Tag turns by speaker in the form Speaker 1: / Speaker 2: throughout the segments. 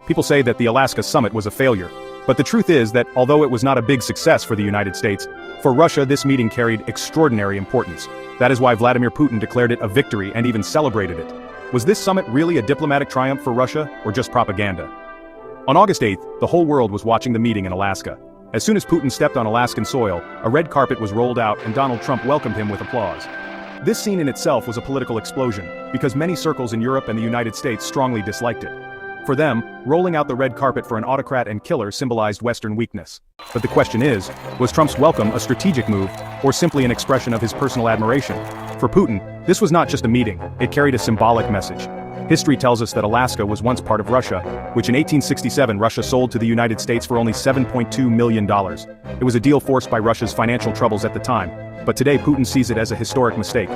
Speaker 1: People say that the Alaska summit was a failure. But the truth is that although it was not a big success for the United States, for Russia this meeting carried extraordinary importance. That is why Vladimir Putin declared it a victory and even celebrated it. Was this summit really a diplomatic triumph for Russia, or just propaganda? On August 8th, the whole world was watching the meeting in Alaska. As soon as Putin stepped on Alaskan soil, a red carpet was rolled out and Donald Trump welcomed him with applause. This scene in itself was a political explosion, because many circles in Europe and the United States strongly disliked it. For them, rolling out the red carpet for an autocrat and killer symbolized Western weakness. But the question is, was Trump's welcome a strategic move, or simply an expression of his personal admiration? For Putin, this was not just a meeting, it carried a symbolic message. History tells us that Alaska was once part of Russia, which in 1867 Russia sold to the United States for only $7.2 million. It was a deal forced by Russia's financial troubles at the time, but today Putin sees it as a historic mistake.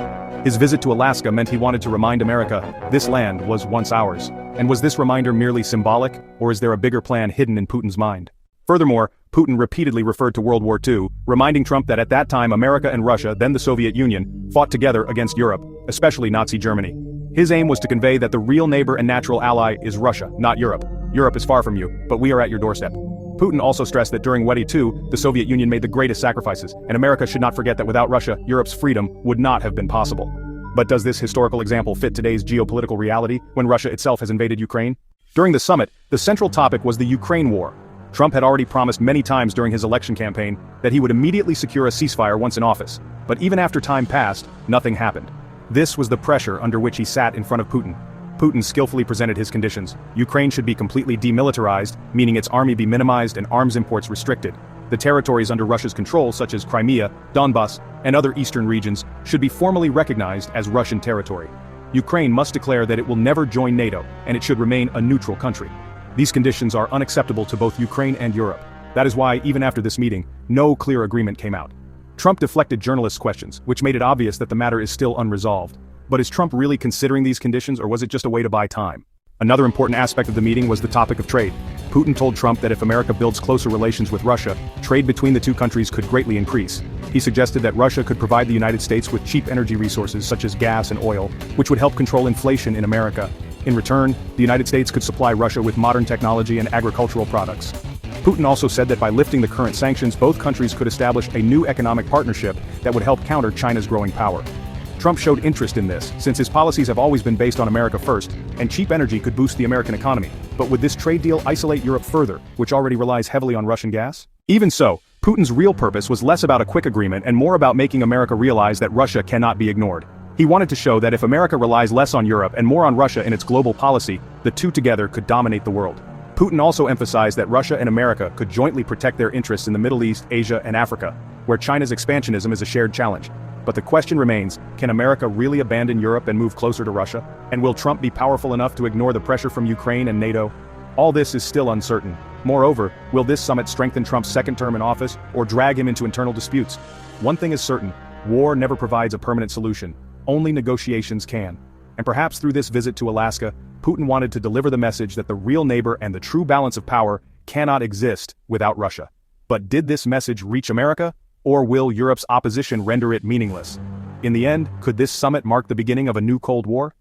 Speaker 1: His visit to Alaska meant he wanted to remind America, this land was once ours. And was this reminder merely symbolic, or is there a bigger plan hidden in Putin's mind? Furthermore, Putin repeatedly referred to World War II, reminding Trump that at that time America and Russia, then the Soviet Union, fought together against Europe, especially Nazi Germany. His aim was to convey that the real neighbor and natural ally is Russia, not Europe. Europe is far from you, but we are at your doorstep. Putin also stressed that during World War II, the Soviet Union made the greatest sacrifices, and America should not forget that without Russia, Europe's freedom would not have been possible. But does this historical example fit today's geopolitical reality, when Russia itself has invaded Ukraine? During the summit, the central topic was the Ukraine war. Trump had already promised many times during his election campaign that he would immediately secure a ceasefire once in office. But even after time passed, nothing happened. This was the pressure under which he sat in front of Putin. Putin skillfully presented his conditions. Ukraine should be completely demilitarized, meaning its army be minimized and arms imports restricted. The territories under Russia's control, such as Crimea, Donbas, and other eastern regions, should be formally recognized as Russian territory. Ukraine must declare that it will never join NATO, and it should remain a neutral country. These conditions are unacceptable to both Ukraine and Europe. That is why, even after this meeting, no clear agreement came out. Trump deflected journalists' questions, which made it obvious that the matter is still unresolved. But is Trump really considering these conditions, or was it just a way to buy time? Another important aspect of the meeting was the topic of trade. Putin told Trump that if America builds closer relations with Russia, trade between the two countries could greatly increase. He suggested that Russia could provide the United States with cheap energy resources such as gas and oil, which would help control inflation in America. In return, the United States could supply Russia with modern technology and agricultural products. Putin also said that by lifting the current sanctions, both countries could establish a new economic partnership that would help counter China's growing power. Trump showed interest in this, since his policies have always been based on America first, and cheap energy could boost the American economy. But would this trade deal isolate Europe further, which already relies heavily on Russian gas? Even so, Putin's real purpose was less about a quick agreement and more about making America realize that Russia cannot be ignored. He wanted to show that if America relies less on Europe and more on Russia in its global policy, the two together could dominate the world. Putin also emphasized that Russia and America could jointly protect their interests in the Middle East, Asia, and Africa, where China's expansionism is a shared challenge. But the question remains, can America really abandon Europe and move closer to Russia? And will Trump be powerful enough to ignore the pressure from Ukraine and NATO? All this is still uncertain. Moreover, will this summit strengthen Trump's second term in office, or drag him into internal disputes? One thing is certain, war never provides a permanent solution. Only negotiations can. And perhaps through this visit to Alaska, Putin wanted to deliver the message that the real neighbor and the true balance of power cannot exist without Russia. But did this message reach America? Or will Europe's opposition render it meaningless? In the end, could this summit mark the beginning of a new Cold War?